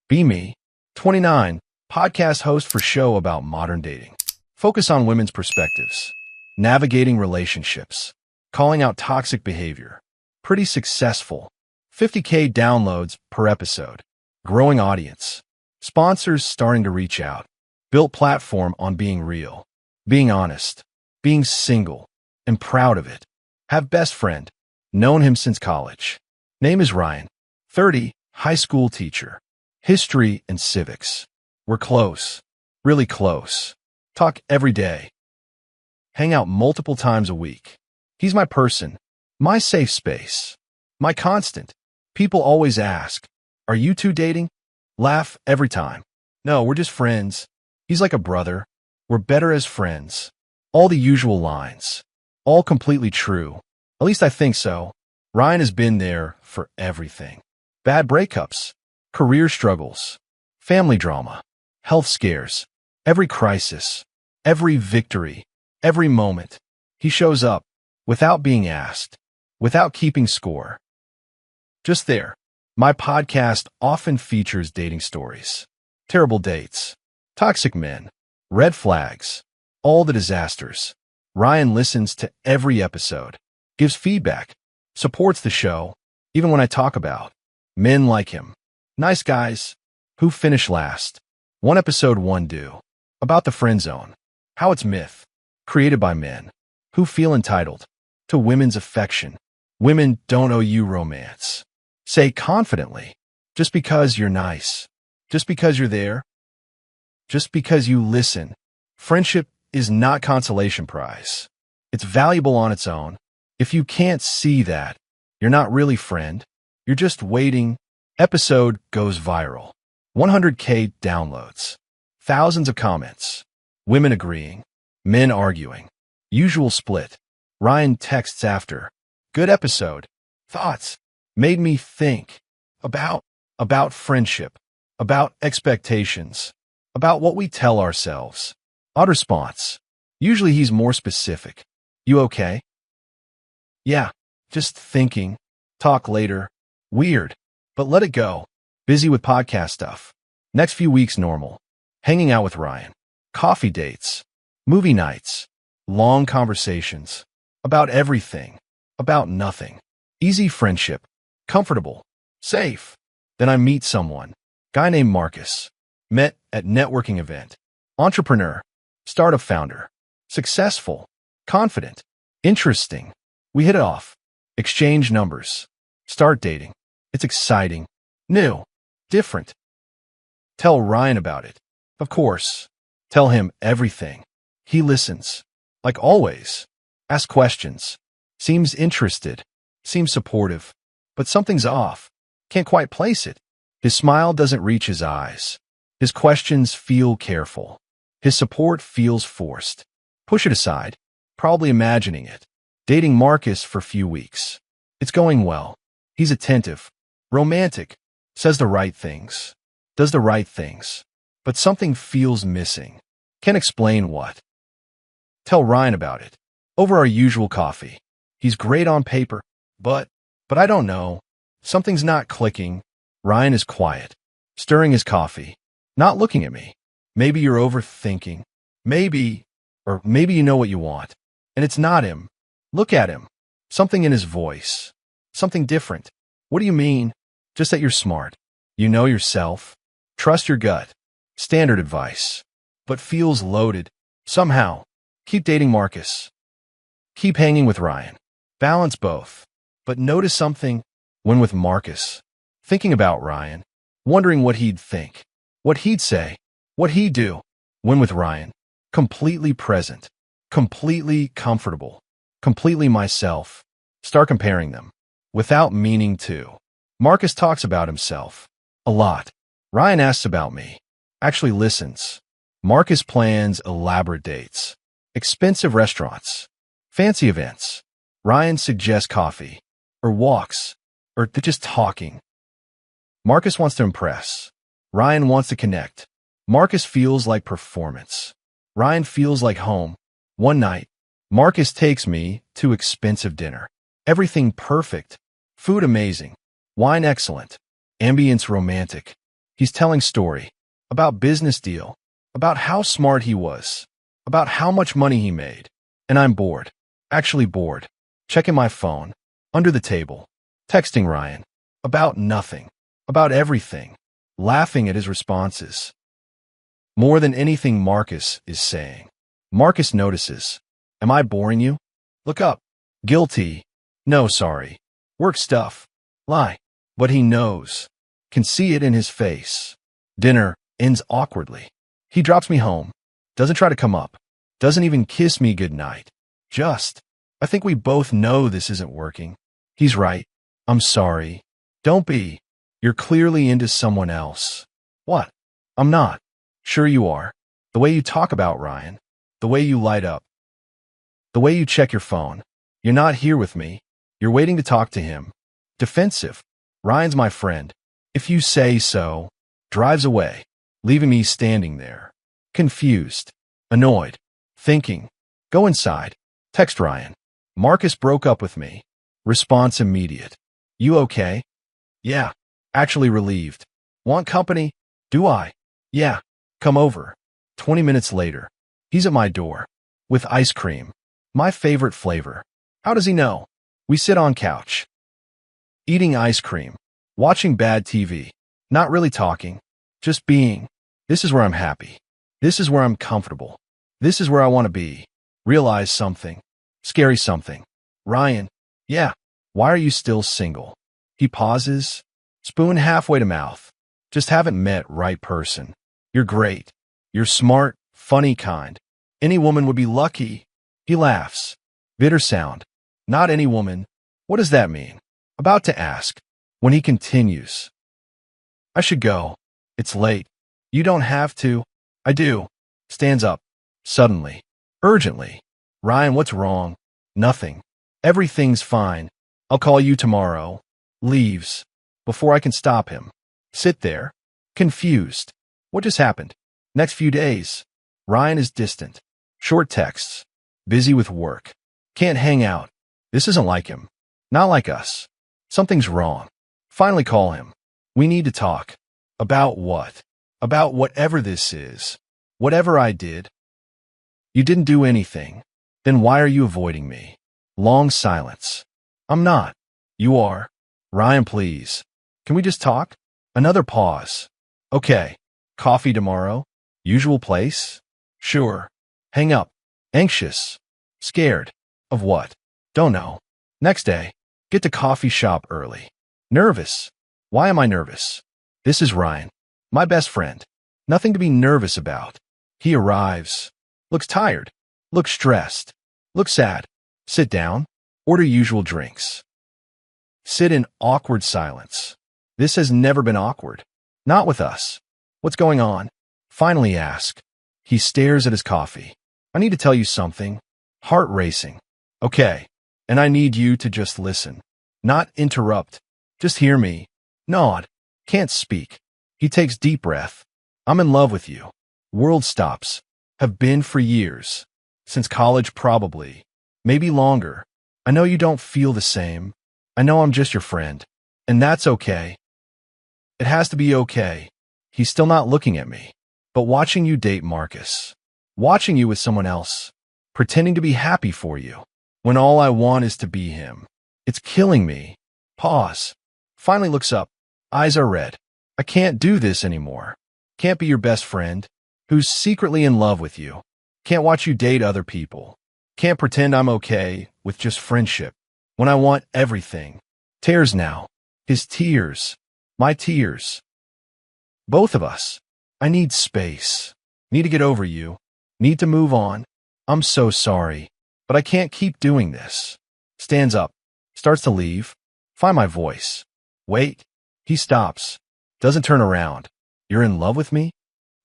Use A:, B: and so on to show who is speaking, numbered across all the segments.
A: Be Me, 29, podcast host for show about modern dating. Focus on women's perspectives, navigating relationships, calling out toxic behavior. Pretty successful. 50K downloads per episode. Growing audience. Sponsors starting to reach out. Built platform on being real, being honest, being single, and proud of it. Have best friend. Known him since college. Name is Ryan. 30, high school teacher. History and civics. We're close. Really close. Talk every day. Hang out multiple times a week. He's my person. My safe space. My constant. People always ask, are you two dating? Laugh every time. No, we're just friends. He's like a brother. We're better as friends. All the usual lines. All completely true. At least I think so. Ryan has been there for everything. Bad breakups. Career struggles. Family drama. Health scares. Every crisis. Every victory. Every moment. He shows up. Without being asked. Without keeping score. Just there. My podcast often features dating stories. Terrible dates. Toxic men. Red flags. All the disasters. Ryan listens to every episode. Gives feedback. Supports the show. Even when I talk about men like him. Nice guys. Who finish last. One episode one do. About the friend zone. How it's myth. Created by men. Who feel entitled. To women's affection. Women don't owe you romance. Say confidently. Just because you're nice. Just because you're there. Just because you listen. Friendship is not consolation prize. It's valuable on its own. If you can't see that, you're not really friend. You're just waiting. Episode goes viral. 100K downloads. Thousands of comments. Women agreeing. Men arguing. Usual split. Ryan texts after. Good episode. Thoughts. Made me think. About friendship. About expectations. About what we tell ourselves. Odd response. Usually he's more specific. You okay? Yeah. Just thinking. Talk later. Weird. But let it go. Busy with podcast stuff. Next few weeks normal. Hanging out with Ryan. Coffee dates. Movie nights. Long conversations. About everything. About nothing. Easy friendship. Comfortable. Safe. Then I meet someone. Guy named Marcus. Met at networking event. Entrepreneur. Startup founder. Successful. Confident. Interesting. We hit it off. Exchange numbers. Start dating. It's exciting. New. Different. Tell Ryan about it. Of course. Tell him everything. He listens. Like always. Ask questions. Seems interested. Seems supportive. But something's off. Can't quite place it. His smile doesn't reach his eyes. His questions feel careful. His support feels forced. Push it aside. Probably imagining it. Dating Marcus for few weeks. It's going well. He's attentive. Romantic. Says the right things. Does the right things. But something feels missing. Can't explain what. Tell Ryan about it. Over our usual coffee. He's great on paper. But I don't know. Something's not clicking. Ryan is quiet. Stirring his coffee. Not looking at me. Maybe you're overthinking. Maybe you know what you want. And it's not him. Look at him. Something in his voice. Something different. What do you mean? Just that you're smart. You know yourself. Trust your gut. Standard advice. But feels loaded. Somehow. Keep dating Marcus. Keep hanging with Ryan. Balance both. But notice something when with Marcus. Thinking about Ryan. Wondering what he'd think. What he'd say. What he'd do. When with Ryan. Completely present. Completely comfortable. Completely myself. Start comparing them. Without meaning to. Marcus talks about himself. A lot. Ryan asks about me. Actually listens. Marcus plans elaborate dates. Expensive restaurants. Fancy events. Ryan suggests coffee. Or walks. Or just talking. Marcus wants to impress. Ryan wants to connect. Marcus feels like performance. Ryan feels like home. One night, Marcus takes me to expensive dinner. Everything perfect. Food amazing. Wine excellent. Ambience romantic. He's telling story about business deal, about how smart he was, about how much money he made. And I'm bored. Actually bored. Checking my phone. Under the table. Texting Ryan. About nothing. About everything. Laughing at his responses. More than anything Marcus is saying. Marcus notices. Am I boring you? Look up. Guilty. No, sorry. Work stuff. Lie. But he knows. Can see it in his face. Dinner ends awkwardly. He drops me home. Doesn't try to come up. Doesn't even kiss me goodnight. Just. I think we both know this isn't working. He's right. I'm sorry. Don't be. You're clearly into someone else. What? I'm not. Sure you are. The way you talk about Ryan. The way you light up. The way you check your phone. You're not here with me. You're waiting to talk to him. Defensive. Ryan's my friend. If you say so. Drives away, leaving me standing there. Confused. Annoyed. Thinking. Go inside. Text Ryan. Marcus broke up with me. Response immediate. You okay? Yeah. Actually relieved. Want company? Do I? Yeah. Come over. 20 minutes later. He's at my door. With ice cream. My favorite flavor. How does he know? We sit on couch. Eating ice cream. Watching bad TV. Not really talking. Just being. This is where I'm happy. This is where I'm comfortable. This is where I want to be. Realize something. Scary something. Ryan. Yeah. Why are you still single? He pauses. Spoon halfway to mouth. Just haven't met right person. You're great. You're smart, funny kind. Any woman would be lucky. He laughs. Bitter sound. Not any woman. What does that mean? About to ask. When he continues. I should go. It's late. You don't have to. I do. Stands up. Suddenly. Urgently. Ryan, what's wrong? Nothing. Everything's fine. I'll call you tomorrow. Leaves. Before I can stop him. Sit there. Confused. What just happened? Next few days. Ryan is distant. Short texts. Busy with work. Can't hang out. This isn't like him. Not like us. Something's wrong. Finally call him. We need to talk. About what? About whatever this is. Whatever I did. You didn't do anything. Then why are you avoiding me? Long silence. I'm not. You are. Ryan, please. Can we just talk? Another pause. Okay. Coffee tomorrow? Usual place? Sure. Hang up. Anxious. Scared. Of what? Don't know. Next day. Get to coffee shop early. Nervous. Why am I nervous? This is Ryan. My best friend. Nothing to be nervous about. He arrives. Looks tired. Looks stressed. Looks sad. Sit down. Order usual drinks. Sit in awkward silence. This has never been awkward. Not with us. What's going on? Finally ask. He stares at his coffee. I need to tell you something. Heart racing. Okay. And I need you to just listen. Not interrupt. Just hear me. Nod. Can't speak. He takes deep breath. I'm in love with you. World stops. Have been for years. Since college probably. Maybe longer. I know you don't feel the same. I know I'm just your friend. And that's okay. It has to be okay. He's still not looking at me. But watching you date Marcus. Watching you with someone else. Pretending to be happy for you. When all I want is to be him. It's killing me. Pause. Finally looks up. Eyes are red. I can't do this anymore. Can't be your best friend. Who's secretly in love with you. Can't watch you date other people. Can't pretend I'm okay with just friendship. When I want everything. Tears now. His tears. My tears. Both of us. I need space. Need to get over you. Need to move on. I'm so sorry. But I can't keep doing this. Stands up. Starts to leave. Find my voice. Wait. He stops. Doesn't turn around. You're in love with me?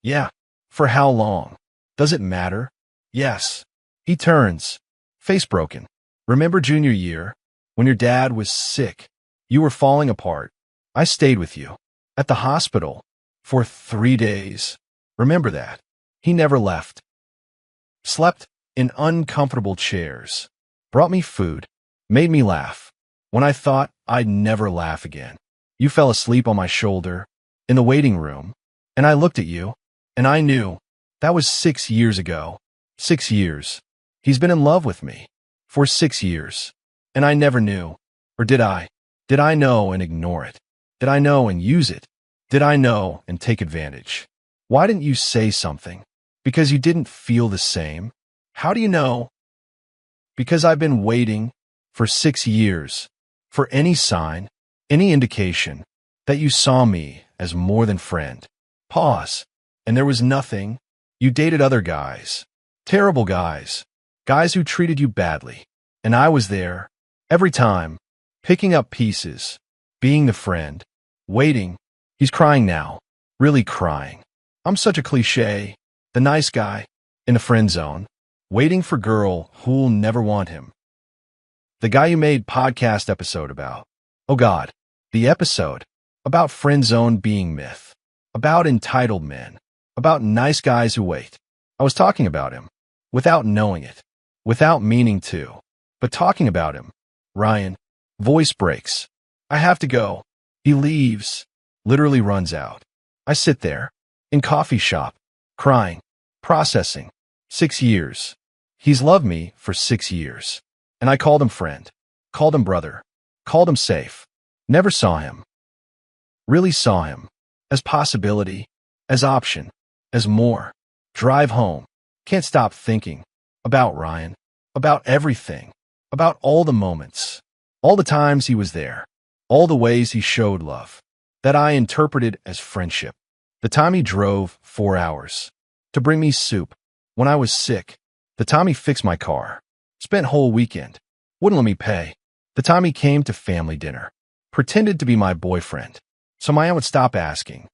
A: Yeah. For how long? Does it matter? Yes. He turns. Face broken. Remember junior year? When your dad was sick. You were falling apart. I stayed with you. At the hospital. For 3 days. Remember that. He never left. Slept in uncomfortable chairs. Brought me food. Made me laugh. When I thought I'd never laugh again. You fell asleep on my shoulder. in the waiting room, and I looked at you, and I knew that was 6 years ago. 6 years. He's been in love with me for 6 years, and I never knew. Or did I? Did I know and ignore it? Did I know and use it? Did I know and take advantage? Why didn't you say something? Because you didn't feel the same? How do you know? Because I've been waiting for 6 years for any sign, any indication that you saw me as more than friend. Pause. And there was nothing. You dated other guys. Terrible guys. Guys who treated you badly. And I was there, every time, picking up pieces, being the friend, waiting. He's crying now. Really crying. I'm such a cliche. The nice guy, in the friend zone, waiting for girl who'll never want him. The guy you made podcast episode about. Oh God. The episode. About friend zone being myth. About entitled men. About nice guys who wait. I was talking about him. Without knowing it. Without meaning to. But talking about him. Ryan. Voice breaks. I have to go. He leaves. Literally runs out. I sit there. In coffee shop. Crying. Processing. 6 years. He's loved me for 6 years. And I called him friend. Called him brother. Called him safe. Never saw him. Really saw him. As possibility. As option. As more. Drive home. Can't stop thinking. About Ryan. About everything. About all the moments. All the times he was there. All the ways he showed love. That I interpreted as friendship. The time he drove 4 hours. To bring me soup. When I was sick. The time he fixed my car. Spent whole weekend. Wouldn't let me pay. The time he came to family dinner. Pretended to be my boyfriend. So my aunt would stop asking.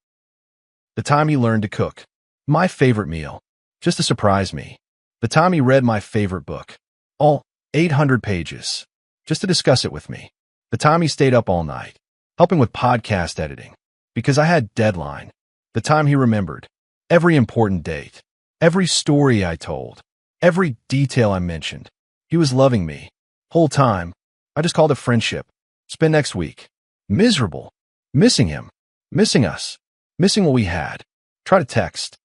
A: The time he learned to cook. My favorite meal. Just to surprise me. The time he read my favorite book. All 800 pages. Just to discuss it with me. The time he stayed up all night. Helping with podcast editing. Because I had deadline. The time he remembered. Every important date. Every story I told. Every detail I mentioned. He was loving me. Whole time. I just called it friendship. Spend next week. Miserable. Missing him. Missing us. Missing what we had. Try to text.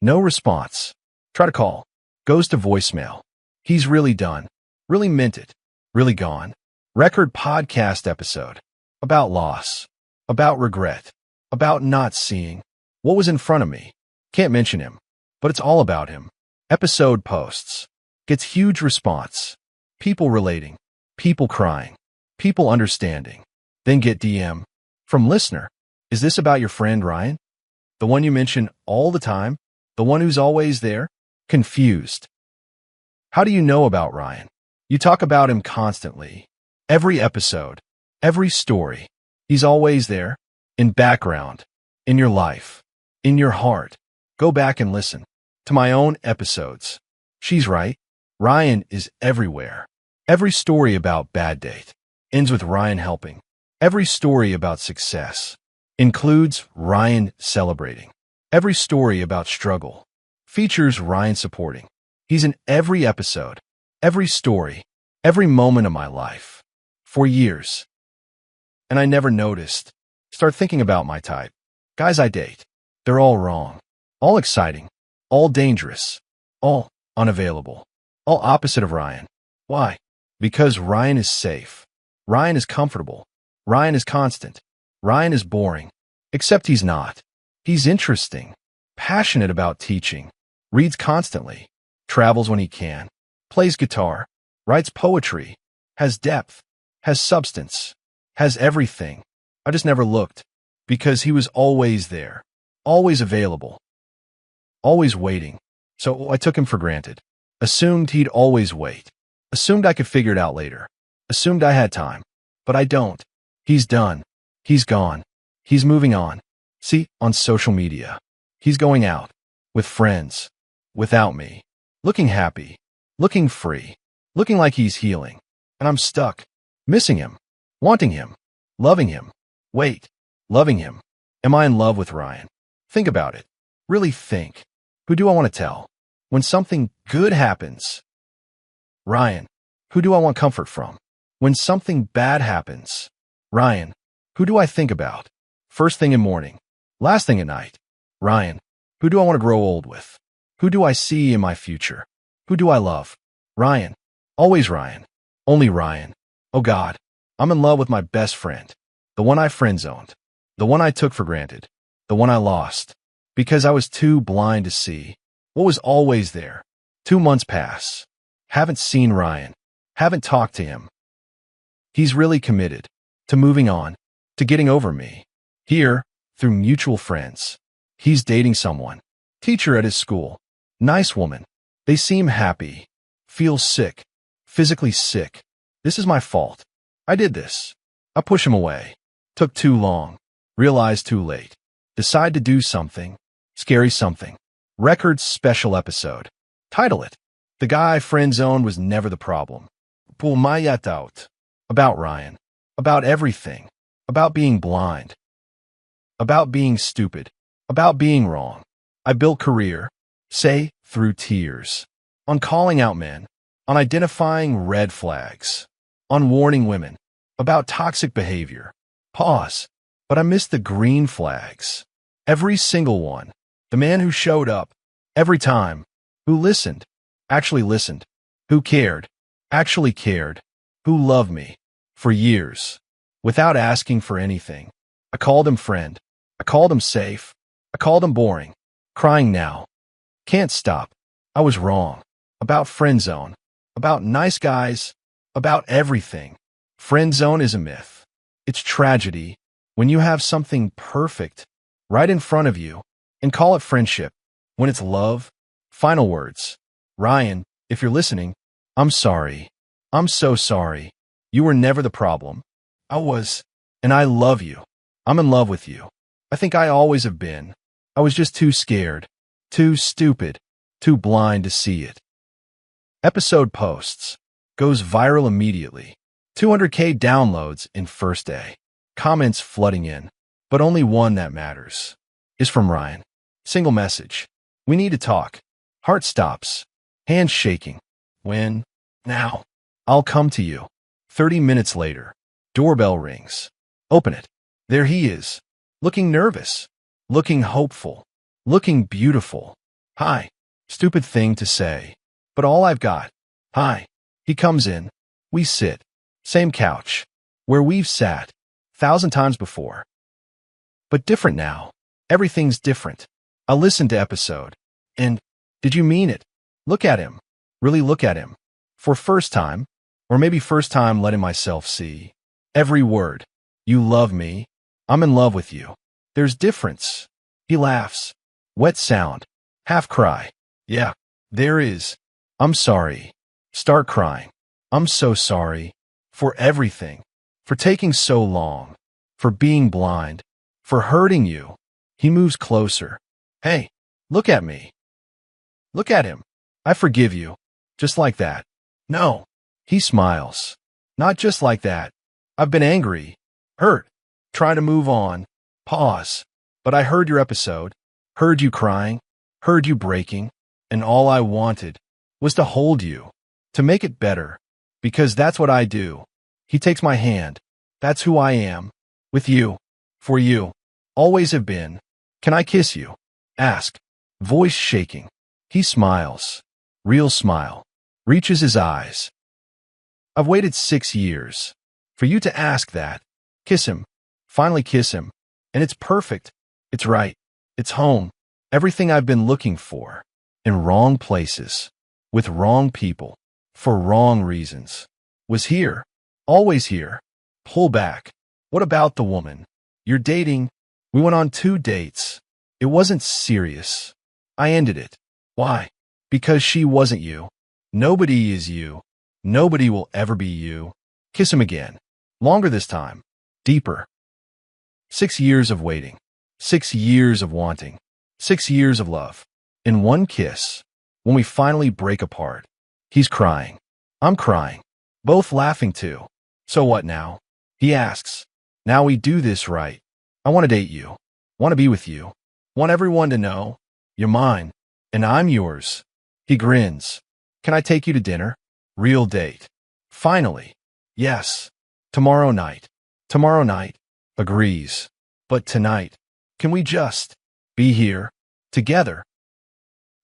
A: No response. Try to call. Goes to voicemail. He's really done. Really meant it. Really gone. Record podcast episode. About loss. About regret. About not seeing what was in front of me. Can't mention him. But it's all about him. Episode posts. Gets huge response. People relating. People crying. People understanding. Then get DM. From listener. Is this about your friend Ryan? The one you mention all the time? The one who's always there? Confused. How do you know about Ryan? You talk about him constantly. Every episode. Every story. He's always there. In background. In your life. In your heart. Go back and listen to my own episodes. She's right. Ryan is everywhere. Every story about bad date ends with Ryan helping. Every story about success includes Ryan celebrating. Every story about struggle features Ryan supporting. He's in every episode, every story, every moment of my life. For years. And I never noticed. Start thinking about my type. Guys I date. They're all wrong. All exciting. All dangerous. All unavailable. All opposite of Ryan. Why? Because Ryan is safe. Ryan is comfortable. Ryan is constant. Ryan is boring. Except he's not. He's interesting. Passionate about teaching. Reads constantly. Travels when he can. Plays guitar. Writes poetry. Has depth. Has substance. Has everything. I just never looked. Because he was always there. Always available. Always waiting. So I took him for granted. Assumed he'd always wait. Assumed I could figure it out later. Assumed I had time. But I don't. He's done. He's gone. He's moving on. See, on social media. He's going out. With friends. Without me. Looking happy. Looking free. Looking like he's healing. And I'm stuck. Missing him. Wanting him. Loving him. Wait. Loving him. Am I in love with Ryan? Think about it. Really think. Who do I want to tell? When something good happens. Ryan. Who do I want comfort from? When something bad happens. Ryan. Who do I think about? First thing in morning. Last thing at night. Ryan. Who do I want to grow old with? Who do I see in my future? Who do I love? Ryan. Always Ryan. Only Ryan. Oh God. I'm in love with my best friend. The one I friend-zoned. The one I took for granted. The one I lost. Because I was too blind to see what was always there. 2 months pass. Haven't seen Ryan. Haven't talked to him. He's really committed to moving on, to getting over me. Here, through mutual friends. He's dating someone. Teacher at his school. Nice woman. They seem happy. Feels sick. Physically sick. This is my fault. I did this. I push him away. Took too long. Realized too late. Decide to do something. Scary something. Records special episode. Title it. The guy I friend-zoned was never the problem. Pull my yet out. About Ryan. About everything. About being blind. About being stupid. About being wrong. I built career. Say, through tears. On calling out men. On identifying red flags. On warning women. About toxic behavior. Pause. But I missed the green flags. Every single one. The man who showed up. Every time. Who listened. Actually listened. Who cared. Actually cared. Who loved me. For years. Without asking for anything. I called him friend. I called him safe. I called him boring. Crying now. Can't stop. I was wrong. About friend zone. About nice guys. About everything. Friend zone is a myth. It's tragedy when you have something perfect right in front of you and call it friendship. When it's love. Final words. Ryan, if you're listening, I'm sorry. I'm so sorry. You were never the problem. I was, and I love you. I'm in love with you. I think I always have been. I was just too scared, too stupid, too blind to see it. Episode posts. Goes viral immediately. 200K downloads in first day. Comments flooding in. But only one that matters. Is from Ryan. Single message. We need to talk. Heart stops. Hands shaking. When? Now. I'll come to you. 30 minutes later. Doorbell rings. Open it. There he is. Looking nervous. Looking hopeful. Looking beautiful. Hi. Stupid thing to say. But all I've got. Hi. He comes in. We sit. Same couch. Where we've sat. 1,000 times before. But different now. Everything's different. I listened to episode. And, did you mean it? Look at him. Really look at him. For first time. Or maybe first time letting myself see. Every word. You love me. I'm in love with you. There's difference. He laughs. Wet sound. Half cry. Yeah, there is. I'm sorry. Start crying. I'm so sorry. For everything. For taking so long. For being blind. For hurting you. He moves closer. Hey, look at me. Look at him. I forgive you. Just like that. No. He smiles. Not just like that. I've been angry. Hurt. Trying to move on. Pause. But I heard your episode. Heard you crying. Heard you breaking. And all I wanted was to hold you. To make it better. Because that's what I do. He takes my hand. That's who I am. With you. For you. Always have been. Can I kiss you? Ask. Voice shaking. He smiles. Real smile. Reaches his eyes. I've waited 6 years. For you to ask that. Kiss him. Finally kiss him. And it's perfect. It's right. It's home. Everything I've been looking for. In wrong places. With wrong people. For wrong reasons. Was here. Always here. Pull back. What about the woman? You're dating. We went on 2 dates. It wasn't serious. I ended it. Why? Because she wasn't you. Nobody is you. Nobody will ever be you. Kiss him again. Longer this time. Deeper. 6 years of waiting. 6 years of wanting. 6 years of love. In one kiss. When we finally break apart. He's crying. I'm crying. Both laughing too. So what now? He asks. Now we do this right. I want to date you. Want to be with you. Want everyone to know. You're mine. And I'm yours. He grins. Can I take you to dinner? Real date. Finally. Yes. Tomorrow night. Tomorrow night. Agrees. But tonight. Can we just be here together?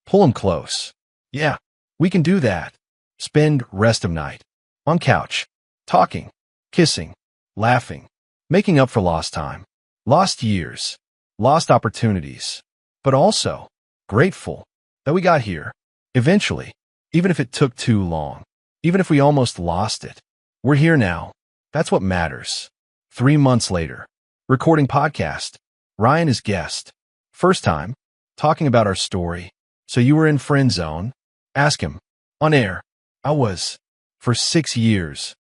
A: Pull him close. Yeah, we can do that. Spend rest of night on couch, talking, kissing, laughing, making up for lost time, lost years, lost opportunities, but also grateful that we got here eventually, even if it took too long, even if we almost lost it. We're here now. That's what matters. 3 months later, recording podcast. Ryan is guest. First time, talking about our story. So you were in friend zone? Ask him. On air. I was. For 6 years.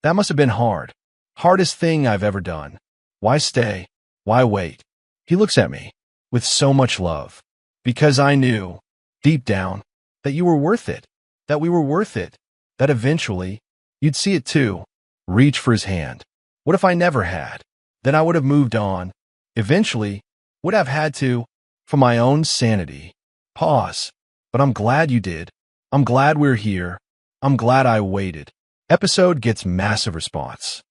A: That must have been hard. Hardest thing I've ever done. Why stay? Why wait? He looks at me with so much love. Because I knew, deep down, that you were worth it. That we were worth it. That eventually, you'd see it too. Reach for his hand. What if I never had? Then I would have moved on. Eventually, would have had to, for my own sanity. Pause. But I'm glad you did. I'm glad we're here. I'm glad I waited. Episode gets massive response.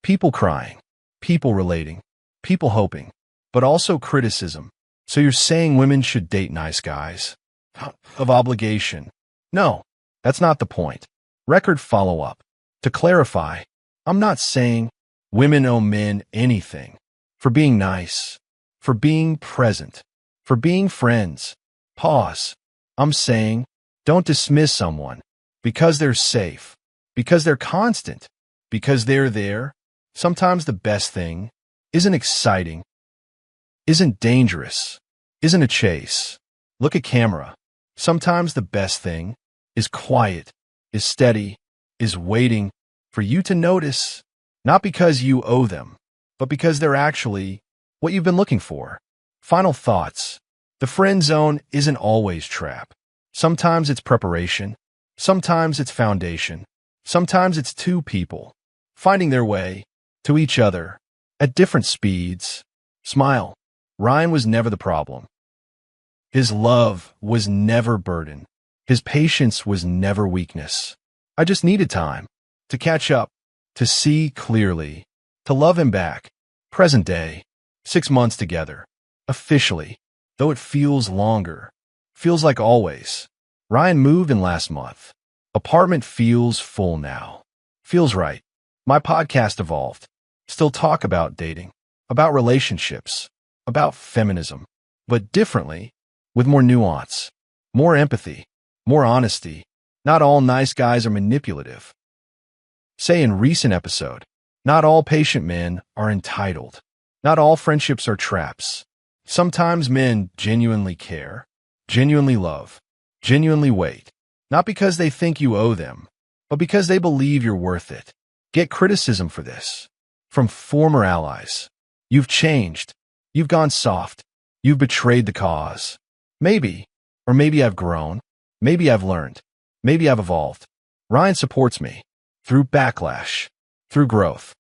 A: People crying. People relating. People hoping. But also criticism. So you're saying women should date nice guys? Of obligation. No, that's not the point. Record follow-up. To clarify, I'm not saying women owe men anything. For being nice. For being present. For being friends. Pause. I'm saying, don't dismiss someone. Because they're safe. Because they're constant. Because they're there. Sometimes the best thing isn't exciting. Isn't dangerous. Isn't a chase. Look at camera. Sometimes the best thing is quiet. Is steady. Is waiting for you to notice. Not because you owe them. But because they're actually what you've been looking for. Final thoughts. The friend zone isn't always trap. Sometimes it's preparation. Sometimes it's foundation. Sometimes it's two people finding their way to each other at different speeds. Smile. Ryan was never the problem. His love was never burden. His patience was never weakness. I just needed time to catch up, to see clearly, to love him back. Present day, 6 months together. Officially, though it feels longer. Feels like always. Ryan moved in last month. Apartment feels full now. Feels right. My podcast evolved. Still talk about dating, about relationships, about feminism, but differently, with more nuance, more empathy, more honesty. Not all nice guys are manipulative. Say in recent episode, not all patient men are entitled. Not all friendships are traps. Sometimes men genuinely care, genuinely love, genuinely wait. Not because they think you owe them, but because they believe you're worth it. Get criticism for this. From former allies. You've changed. You've gone soft. You've betrayed the cause. Maybe, or maybe I've grown. Maybe I've learned. Maybe I've evolved. Ryan supports me. Through backlash. Through growth.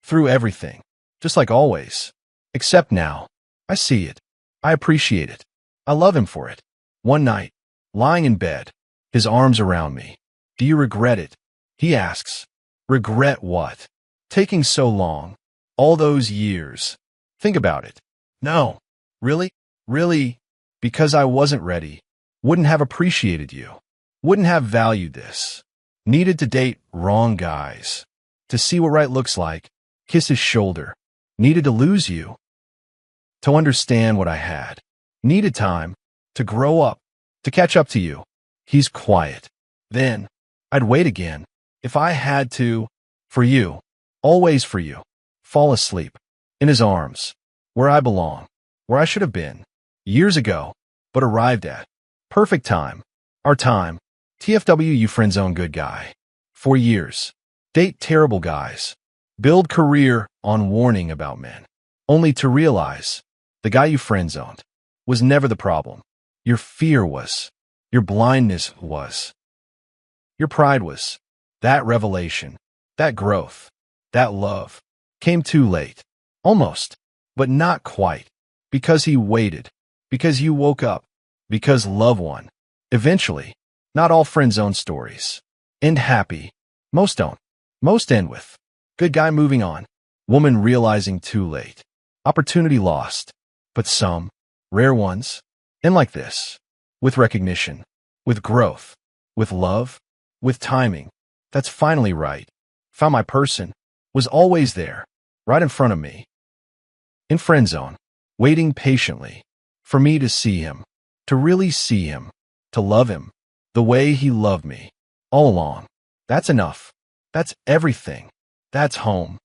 A: Through everything. Just like always. Except now. I see it. I appreciate it. I love him for it. One night, lying in bed, his arms around me. Do you regret it? He asks. Regret what? Taking so long. All those years. Think about it. No. Really? Really? Because I wasn't ready. Wouldn't have appreciated you. Wouldn't have valued this. Needed to date wrong guys. To see what right looks like. Kiss his shoulder. Needed to lose you. To understand what I had. Needed time. To grow up. To catch up to you. He's quiet. Then, I'd wait again. If I had to. For you. Always for you. Fall asleep. In his arms. Where I belong. Where I should have been. Years ago. But arrived at. Perfect time. Our time. TFW you friendzone good guy. 4 years. Date terrible guys. Build career on warning about men. Only to realize the guy you friendzoned was never the problem. Your fear was. Your blindness was. Your pride was. That revelation. That growth. That love. Came too late. Almost. But not quite. Because he waited. Because you woke up. Because love won. Eventually. Not all friendzone stories end happy. Most don't. Most end with good guy moving on. Woman realizing too late. Opportunity lost. But some, rare ones, end like this. With recognition, with growth, with love, with timing. That's finally right. Found my person. Was always there, right in front of me. In friend zone, waiting patiently. For me to see him, to really see him, to love him, the way he loved me, all along. That's enough. That's everything. That's home.